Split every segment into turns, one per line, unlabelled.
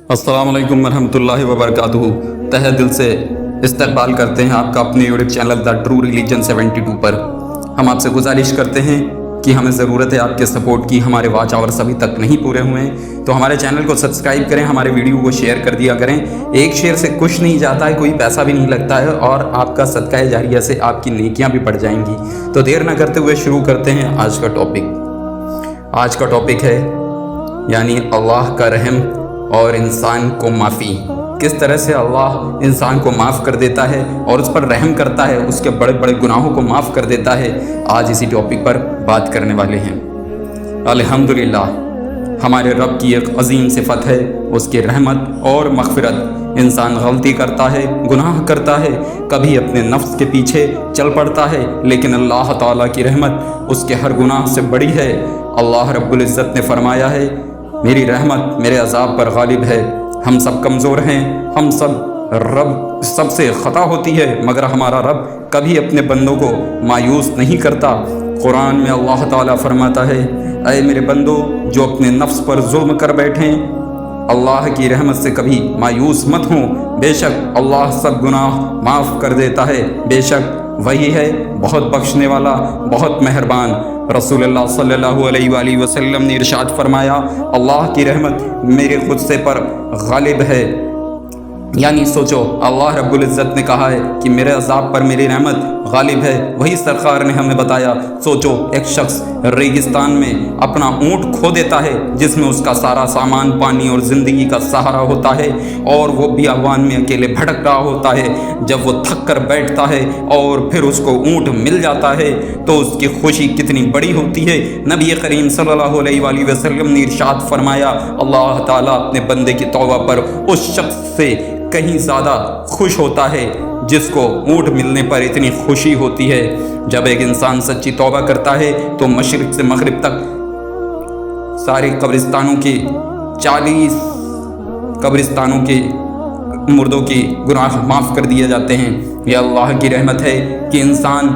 अस्सलाम वालेकुम रहमतुल्लाहि व बरकातुहू। तहे दिल से इस्तकबाल करते हैं आपका अपने YouTube channel the true religion 72 पर। हम आपसे गुजारिश करते हैं कि हमें ज़रूरत है आपके सपोर्ट की। हमारे वॉच आवर्स अभी तक नहीं पूरे हुए हैं, तो हमारे चैनल को सब्सक्राइब करें, हमारे वीडियो को शेयर कर दिया करें। एक शेयर से कुछ नहीं जाता है, कोई पैसा भी नहीं लगता है और आपका सदका जारिया से आपकी नेकियां भी बढ़ जाएंगी। तो देर न करते हुए शुरू करते हैं आज का टॉपिक। आज का टॉपिक है यानी अल्लाह का रहम और इंसान को माफ़ी। किस तरह से अल्लाह इंसान को माफ़ कर देता है और उस पर रहम करता है, उसके बड़े बड़े गुनाहों को माफ़ कर देता है। आज इसी टॉपिक पर बात करने वाले हैं। अल्हम्दुलिल्लाह, हमारे रब की एक अजीम सिफत है उसकी रहमत और मग़फ़िरत। इंसान गलती करता है, गुनाह करता है, कभी अपने नफ्स के पीछे चल पड़ता है, लेकिन अल्लाह ताला की रहमत उसके हर गुनाह से बड़ी है। अल्लाह रब्बुल इज़्ज़त ने फरमाया है, मेरी रहमत मेरे अज़ाब पर गालिब है। हम सब कमज़ोर हैं, हम सब रब सबसे ख़ता होती है, मगर हमारा रब कभी अपने बंदों को मायूस नहीं करता। कुरान में अल्लाह ताला फरमाता है, ऐ मेरे बंदो जो अपने नफ्स पर जुल्म कर बैठें, अल्लाह की रहमत से कभी मायूस मत हों। बेशक अल्लाह सब गुनाह माफ़ कर देता है, बेशक वही है बहुत बख्शने वाला, बहुत मेहरबान। रसूलुल्लाह सल्लल्लाहु अलैहि वसल्लम ने इरशाद फरमाया, अल्लाह की रहमत मेरे गुस्से पर गालिब है। यानी सोचो, अल्लाह रब्बुल इज़्ज़त ने कहा है कि मेरे अज़ाब पर मेरी रहमत गालिब है। वही सरकार ने हमें बताया, सोचो एक शख्स रेगिस्तान में अपना ऊँट खो देता है जिसमें उसका सारा सामान, पानी और ज़िंदगी का सहारा होता है, और वो बियाबान में अकेले भटक रहा होता है। जब वो थक कर बैठता है और फिर उसको ऊँट मिल जाता है तो उसकी खुशी कितनी बड़ी होती है। नबी करीम सल्लल्लाहु अलैहि वसल्लम ने इरशाद फरमाया, अल्लाह ताला अपने बंदे की तौबा पर उस शख्स से कहीं ज़्यादा खुश होता है जिसको ऊँट मिलने पर इतनी खुशी होती है। जब एक इंसान सच्ची तौबा करता है तो मशरिक़ से मग़रिब तक सारे कब्रिस्तानों के 40 कब्रिस्तानों के मुर्दों के गुनाह माफ़ कर दिए जाते हैं। यह अल्लाह की रहमत है कि इंसान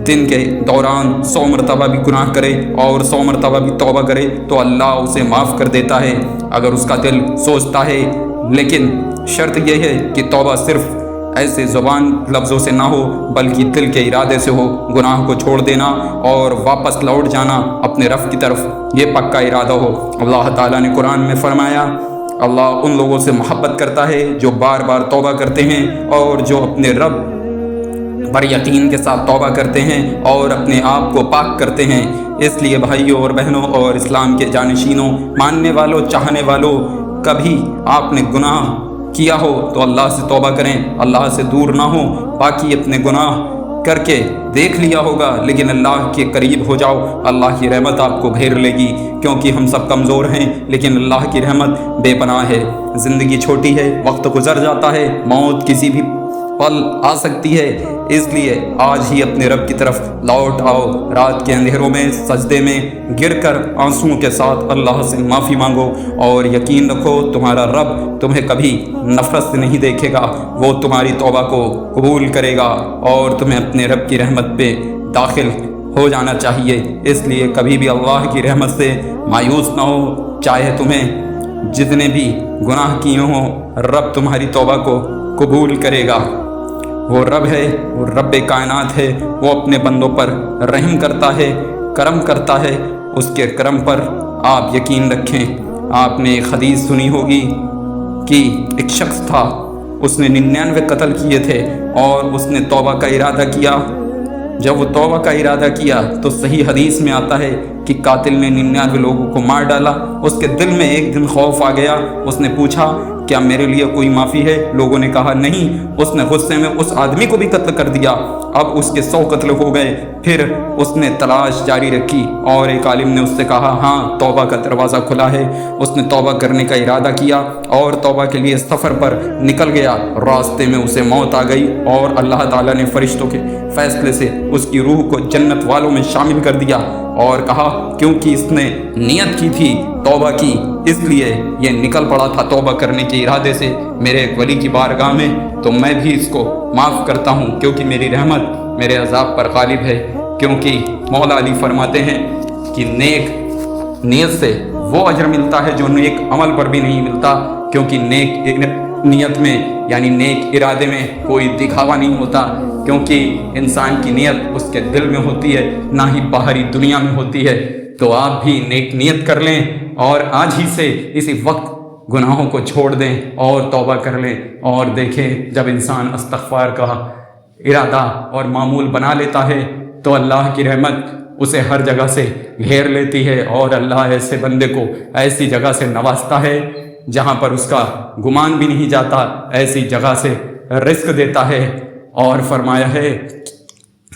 दिन के दौरान 100 मरतबा भी गुनाह करे और 100 मरतबा भी तौबा करे तो अल्लाह उसे माफ़ कर देता है, अगर उसका दिल सोचता है। लेकिन शर्त यह है कि तौबा सिर्फ ऐसे ज़ुबान लफ्ज़ों से ना हो, बल्कि दिल के इरादे से हो। गुनाह को छोड़ देना और वापस लौट जाना अपने रब की तरफ, ये पक्का इरादा हो। अल्लाह ताला ने कुरान में फरमाया, अल्लाह उन लोगों से मोहब्बत करता है जो बार बार तौबा करते हैं और जो अपने रब पर यकीन के साथ तौबा करते हैं और अपने आप को पाक करते हैं। इसलिए भाइयों और बहनों और इस्लाम के जानशीनों, मानने वालों, चाहने वालों, कभी आपने गुनाह किया हो तो अल्लाह से तौबा करें, अल्लाह से दूर ना हो। बाकी अपने गुनाह करके देख लिया होगा, लेकिन अल्लाह के करीब हो जाओ, अल्लाह की रहमत आपको घेर लेगी। क्योंकि हम सब कमज़ोर हैं, लेकिन अल्लाह की रहमत बेपनाह है। ज़िंदगी छोटी है, वक्त गुजर जाता है, मौत किसी भी पल आ सकती है। इसलिए आज ही अपने रब की तरफ लौट आओ। रात के अंधेरों में सजदे में गिरकर आंसुओं के साथ अल्लाह से माफ़ी मांगो और यकीन रखो तुम्हारा रब तुम्हें कभी नफ़रत से नहीं देखेगा, वो तुम्हारी तौबा को कबूल करेगा और तुम्हें अपने रब की रहमत पे दाखिल हो जाना चाहिए। इसलिए कभी भी अल्लाह की रहमत से मायूस ना हो, चाहे तुम्हें जितने भी गुनाह किए हों, रब तुम्हारी तौबा को कबूल करेगा। वो रब है, वो रब कायनात है, वो अपने बंदों पर रहम करता है, करम करता है। उसके करम पर आप यकीन रखें। आपने एक हदीस सुनी होगी कि एक शख्स था, उसने 99 कत्ल किए थे और उसने तौबा का इरादा किया। जब वो तौबा का इरादा किया तो सही हदीस में आता है कि कातिल ने 99 लोगों को मार डाला। उसके दिल में एक दिन खौफ आ गया, उसने पूछा, क्या मेरे लिए कोई माफ़ी है? लोगों ने कहा नहीं। उसने गुस्से में उस आदमी को भी कत्ल कर दिया। अब उसके 100 कत्ल हो गए। फिर उसने तलाश जारी रखी और एक आलिम ने उससे कहा, हाँ तौबा का दरवाज़ा खुला है। उसने तौबा करने का इरादा किया और तौबा के लिए सफ़र पर निकल गया। रास्ते में उसे मौत आ गई और अल्लाह ताला ने फरिश्तों के फ़ैसले से उसकी रूह को जन्नत वालों में शामिल कर दिया और कहा, क्योंकि इसने नियत की थी तौबा की, इसलिए ये निकल पड़ा था तौबा करने के इरादे से मेरे एक वली की बारगाह में, तो मैं भी इसको माफ़ करता हूँ क्योंकि मेरी रहमत मेरे अज़ाब पर गालिब है। क्योंकि मौला अली फरमाते हैं कि नेक नीयत से وہ اجر ملتا ہے جو نیک عمل پر بھی نہیں ملتا، کیونکہ نیک نیت میں یعنی نیک ارادے میں کوئی دکھاوا نہیں ہوتا، کیونکہ انسان کی نیت اس کے دل میں ہوتی ہے، نہ ہی باہری دنیا میں ہوتی ہے۔ تو آپ بھی نیک نیت کر لیں اور آج ہی سے اسی وقت گناہوں کو چھوڑ دیں اور توبہ کر لیں، اور دیکھیں جب انسان استغفار کا ارادہ اور معمول بنا لیتا ہے تو اللہ کی رحمت اسے ہر جگہ سے گھیر لیتی ہے، اور اللہ ایسے بندے کو ایسی جگہ سے نوازتا ہے جہاں پر اس کا گمان بھی نہیں جاتا، ایسی جگہ سے رزق دیتا ہے۔ اور فرمایا ہے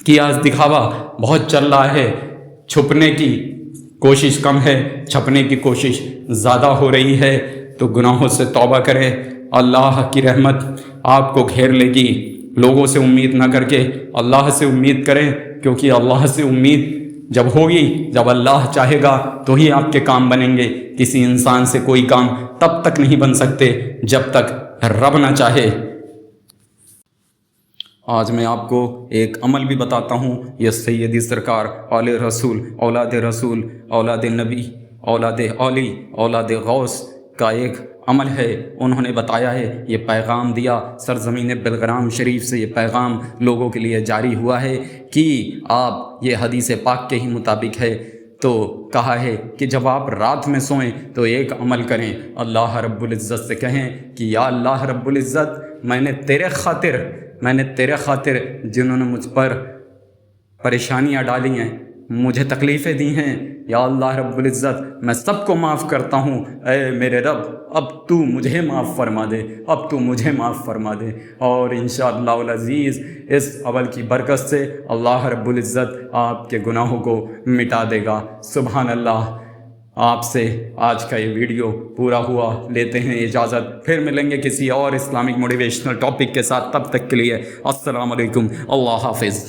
کہ آج دکھاوا بہت چل رہا ہے، چھپنے کی کوشش کم ہے، چھپنے کی کوشش زیادہ ہو رہی ہے، تو گناہوں سے توبہ کریں، اللہ کی رحمت آپ کو گھیر لے گی۔ لوگوں سے امید نہ کر کے اللہ سے امید کریں، کیونکہ اللہ سے امید جب ہوگی، جب اللہ چاہے گا تو ہی آپ کے کام بنیں گے۔ کسی انسان سے کوئی کام تب تک نہیں بن سکتے جب تک رب نہ چاہے۔ آج میں آپ کو ایک عمل بھی بتاتا ہوں، یہ سیدی سرکار آل رسول، اولاد نبی، اولاد اولی، اولاد غوث کا ایک عمل ہے، انہوں نے بتایا ہے، یہ پیغام دیا سرزمین بلغرام شریف سے، یہ پیغام لوگوں کے لیے جاری ہوا ہے کہ آپ، یہ حدیث پاک کے ہی مطابق ہے، تو کہا ہے کہ جب آپ رات میں سوئیں تو ایک عمل کریں، اللہ رب العزت سے کہیں کہ یا اللہ رب العزت، میں نے تیرے خاطر جنہوں نے مجھ پر پریشانیاں ڈالی ہیں، مجھے تکلیفیں دی ہیں، یا اللہ رب العزت میں سب کو معاف کرتا ہوں، اے میرے رب اب تو مجھے معاف فرما دے، اور انشاءاللہ العزیز اس عمل کی برکت سے اللہ رب العزت آپ کے گناہوں کو مٹا دے گا۔ سبحان اللہ۔ آپ سے آج کا یہ ویڈیو پورا ہوا، لیتے ہیں اجازت، پھر ملیں گے کسی اور اسلامک موٹیویشنل ٹاپک کے ساتھ، تب تک کے لیے السلام علیکم، اللہ حافظ۔